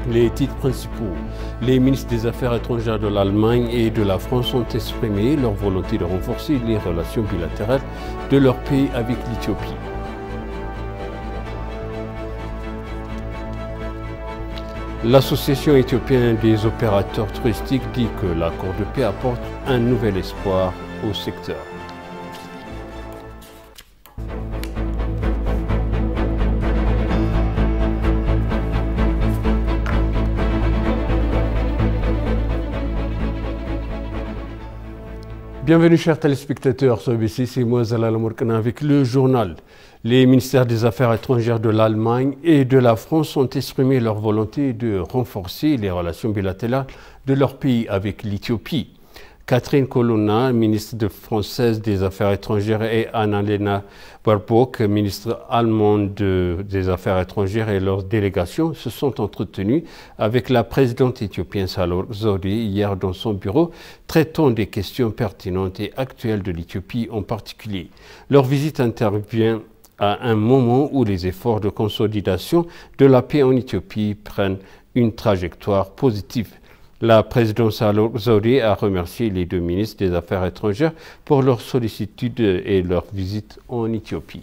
Les titres principaux. Les ministres des Affaires étrangères de l'Allemagne et de la France ont exprimé leur volonté de renforcer les relations bilatérales de leur pays avec l'Éthiopie. L'association éthiopienne des opérateurs touristiques dit que l'accord de paix apporte un nouvel espoir au secteur. Bienvenue chers téléspectateurs sur ABC, c'est moi Zalal Mourkana avec le journal. Les ministères des Affaires étrangères de l'Allemagne et de la France ont exprimé leur volonté de renforcer les relations bilatérales de leur pays avec l'Éthiopie. Catherine Colonna, ministre française des Affaires étrangères, et Annalena Baerbock, ministre allemande des Affaires étrangères, et leurs délégations se sont entretenues avec la présidente éthiopienne Sahle Zawde hier dans son bureau, traitant des questions pertinentes et actuelles de l'Éthiopie en particulier. Leur visite intervient à un moment où les efforts de consolidation de la paix en Éthiopie prennent une trajectoire positive. La présidente Sahle Zawde a remercié les deux ministres des Affaires étrangères pour leur sollicitude et leur visite en Éthiopie.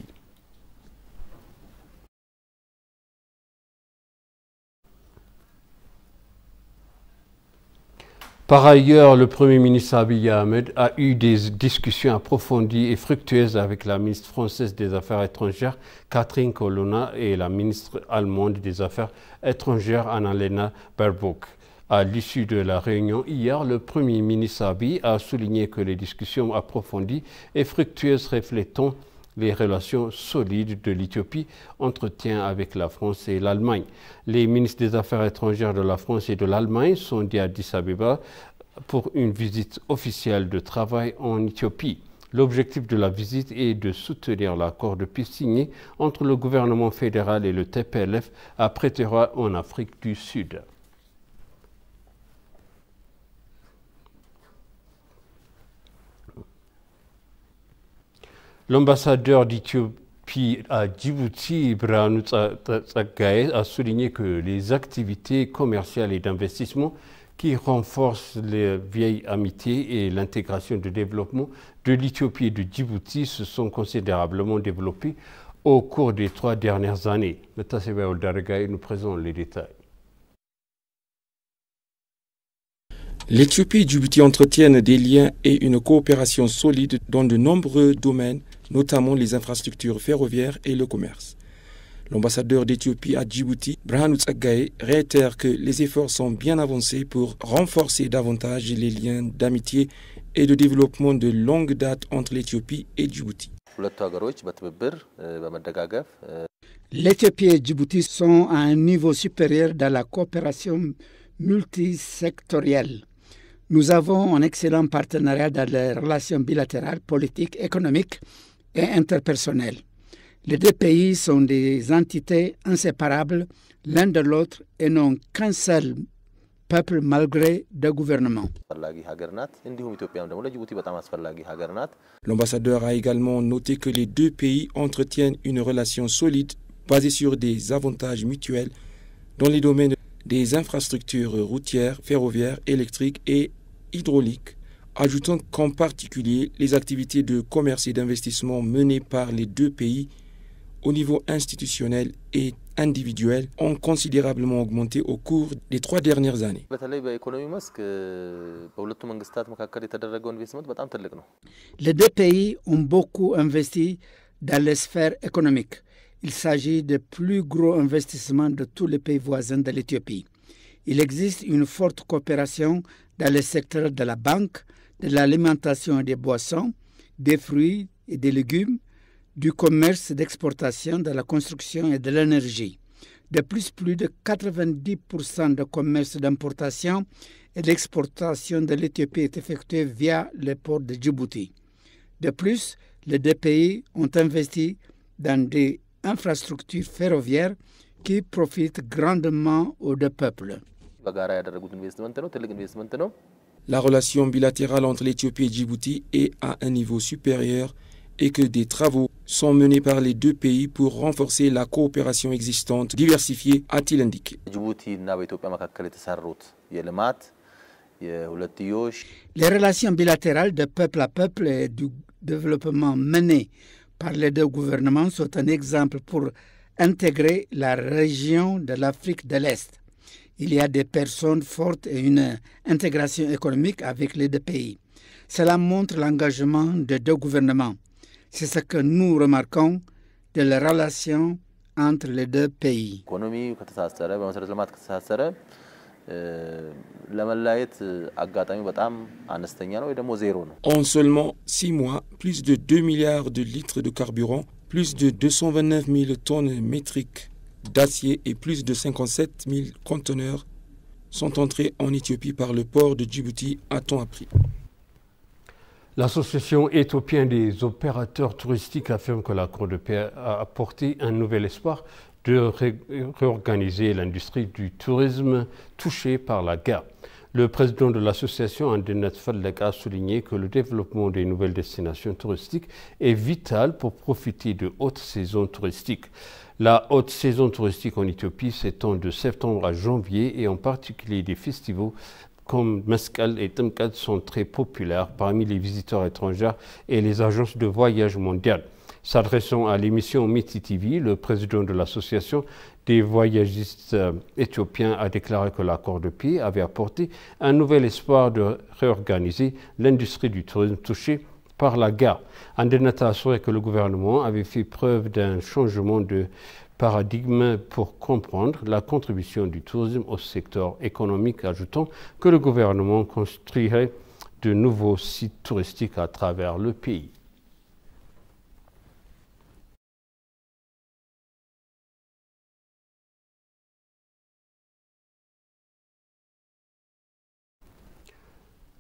Par ailleurs, le Premier ministre Abiy Ahmed a eu des discussions approfondies et fructueuses avec la ministre française des Affaires étrangères Catherine Colonna et la ministre allemande des Affaires étrangères Annalena Baerbock. À l'issue de la réunion hier, le Premier ministre Abiy a souligné que les discussions approfondies et fructueuses reflétant les relations solides de l'Éthiopie entretient avec la France et l'Allemagne. Les ministres des Affaires étrangères de la France et de l'Allemagne sont à Addis Abeba pour une visite officielle de travail en Éthiopie. L'objectif de la visite est de soutenir l'accord de paix signé entre le gouvernement fédéral et le TPLF à Pretoria en Afrique du Sud. L'ambassadeur d'Éthiopie à Djibouti, Birhanu Tsaggaye, a souligné que les activités commerciales et d'investissement qui renforcent les vieilles amitiés et l'intégration de développement de l'Éthiopie et de Djibouti se sont considérablement développées au cours des 3 dernières années. Metaseba Oldargaye nous présente les détails. L'Éthiopie et Djibouti entretiennent des liens et une coopération solide dans de nombreux domaines, notamment les infrastructures ferroviaires et le commerce. L'ambassadeur d'Éthiopie à Djibouti, Birhanu Tsaggaye, réitère que les efforts sont bien avancés pour renforcer davantage les liens d'amitié et de développement de longue date entre l'Éthiopie et Djibouti. L'Éthiopie et Djibouti sont à un niveau supérieur dans la coopération multisectorielle. Nous avons un excellent partenariat dans les relations bilatérales, politiques, économiques et interpersonnelles. Les deux pays sont des entités inséparables l'un de l'autre et n'ont qu'un seul peuple malgré deux gouvernements. L'ambassadeur a également noté que les deux pays entretiennent une relation solide basée sur des avantages mutuels dans les domaines des infrastructures routières, ferroviaires, électriques et hydrauliques, ajoutant qu'en particulier les activités de commerce et d'investissement menées par les deux pays au niveau institutionnel et individuel ont considérablement augmenté au cours des 3 dernières années. Les deux pays ont beaucoup investi dans les sphères économiques. Il s'agit des plus gros investissements de tous les pays voisins de l'Éthiopie. Il existe une forte coopération dans les secteurs de la banque, de l'alimentation et des boissons, des fruits et des légumes, du commerce d'exportation, de la construction et de l'énergie. De plus de 90% de commerce d'importation et d'exportation de l'Éthiopie est effectué via le port de Djibouti. De plus, les deux pays ont investi dans des infrastructures ferroviaires qui profitent grandement aux deux peuples. La relation bilatérale entre l'Éthiopie et Djibouti est à un niveau supérieur et que des travaux sont menés par les deux pays pour renforcer la coopération existante diversifiée, a-t-il indiqué. Les relations bilatérales de peuple à peuple et du développement menées par les deux gouvernements sont un exemple pour intégrer la région de l'Afrique de l'Est. Il y a des personnes fortes et une intégration économique avec les deux pays. Cela montre l'engagement des deux gouvernements. C'est ce que nous remarquons de la relation entre les deux pays. En seulement 6 mois, plus de 2 milliards de litres de carburant, plus de 229 000 tonnes métriques d'acier et plus de 57 000 conteneurs sont entrés en Éthiopie par le port de Djibouti, a-t-on appris. L'Association éthiopienne des opérateurs touristiques affirme que l'accord de paix a apporté un nouvel espoir de réorganiser l'industrie du tourisme touchée par la guerre. Le président de l'association, Andenet Fallek, a souligné que le développement des nouvelles destinations touristiques est vital pour profiter de hautes saisons touristiques. La haute saison touristique en Éthiopie s'étend de septembre à janvier et en particulier des festivals comme Meskel et Temkad sont très populaires parmi les visiteurs étrangers et les agences de voyage mondiales. S'adressant à l'émission Miti TV, le président de l'association des voyagistes éthiopiens a déclaré que l'accord de paix avait apporté un nouvel espoir de réorganiser l'industrie du tourisme touchée par la guerre. Andenet a assuré que le gouvernement avait fait preuve d'un changement de paradigme pour comprendre la contribution du tourisme au secteur économique, ajoutant que le gouvernement construirait de nouveaux sites touristiques à travers le pays.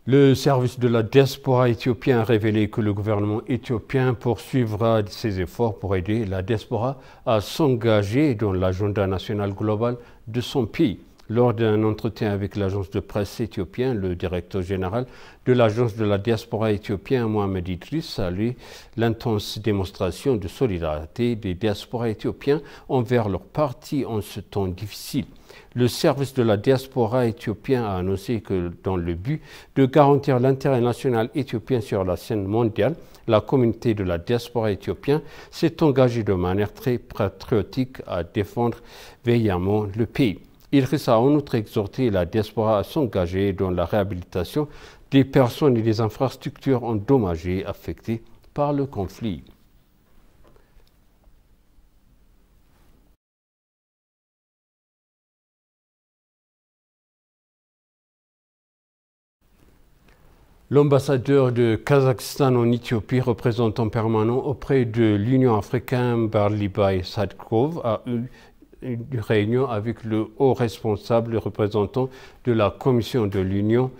Le service de la diaspora éthiopienne a révélé que le gouvernement éthiopien poursuivra ses efforts pour aider la diaspora à s'engager dans l'agenda national global de son pays. Lors d'un entretien avec l'agence de presse éthiopienne, le directeur général de l'agence de la diaspora éthiopienne, Mohamed Idriss, salue l'intense démonstration de solidarité des diasporas éthiopiens envers leur parti en ce temps difficile. Le service de la diaspora éthiopienne a annoncé que dans le but de garantir l'intérêt national éthiopien sur la scène mondiale, la communauté de la diaspora éthiopienne s'est engagée de manière très patriotique à défendre veillamment le pays. Idriss a en outre exhorté la diaspora à s'engager dans la réhabilitation des personnes et des infrastructures endommagées affectées par le conflit. L'ambassadeur de Kazakhstan en Éthiopie, représentant permanent auprès de l'Union africaine, Barlibay Sadkov, a eu une réunion avec le haut responsable, le représentant de la Commission de l'Union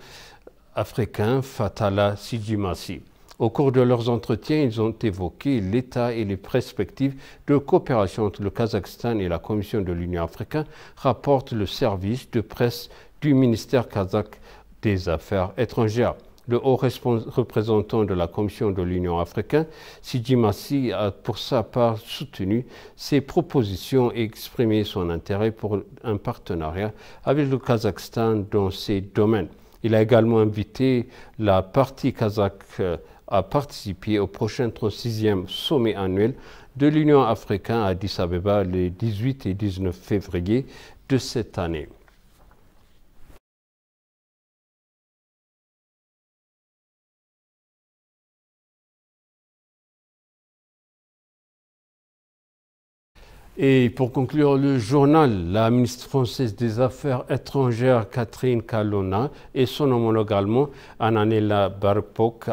africaine, Fatala Sidjimassi. Au cours de leurs entretiens, ils ont évoqué l'état et les perspectives de coopération entre le Kazakhstan et la Commission de l'Union africaine, rapporte le service de presse du ministère kazakh des Affaires étrangères. Le haut représentant de la Commission de l'Union africaine, Sidjimassi, a pour sa part soutenu ces propositions et exprimé son intérêt pour un partenariat avec le Kazakhstan dans ces domaines. Il a également invité la partie kazakh à participer au prochain 36e sommet annuel de l'Union africaine à Addis Abeba les 18 et 19 février de cette année. Et pour conclure le journal, la ministre française des Affaires étrangères Catherine Colonna et son homologue allemand Annalena Baerbock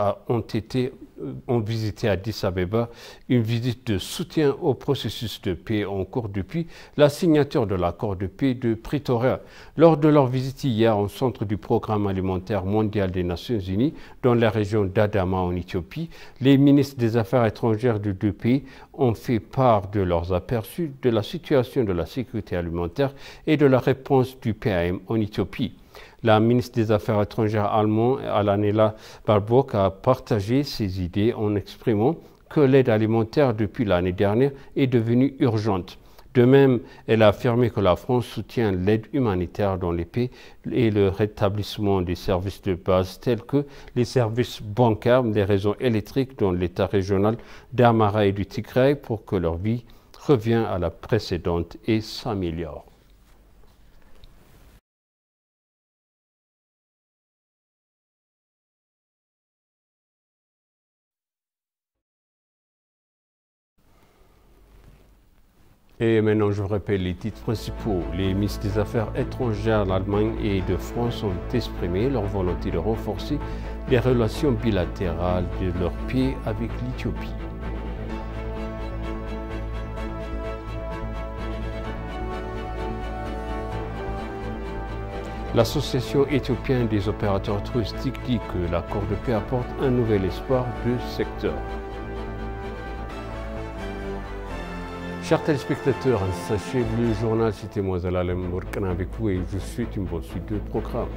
ont visité Addis Abeba, une visite de soutien au processus de paix en cours depuis la signature de l'accord de paix de Pretoria. Lors de leur visite hier au centre du Programme alimentaire mondial des Nations Unies, dans la région d'Adama en Éthiopie, les ministres des Affaires étrangères des deux pays ont fait part de leurs aperçus de la situation de la sécurité alimentaire et de la réponse du PAM en Éthiopie. La ministre des Affaires étrangères allemande, Annalena Baerbock, a partagé ses idées en exprimant que l'aide alimentaire depuis l'année dernière est devenue urgente. De même, elle a affirmé que la France soutient l'aide humanitaire dans les pays et le rétablissement des services de base tels que les services bancaires, les réseaux électriques dans l'État régional d'Amhara et du Tigray pour que leur vie revienne à la précédente et s'améliore. Et maintenant, je vous rappelle les titres principaux. Les ministres des Affaires étrangères d'Allemagne et de France ont exprimé leur volonté de renforcer les relations bilatérales de leur pays avec l'Éthiopie. L'Association éthiopienne des opérateurs touristiques dit que l'accord de paix apporte un nouvel espoir de secteur. Chers téléspectateurs, sachez le journal Cité Moisala avec vous et je vous souhaite une bonne suite de programme.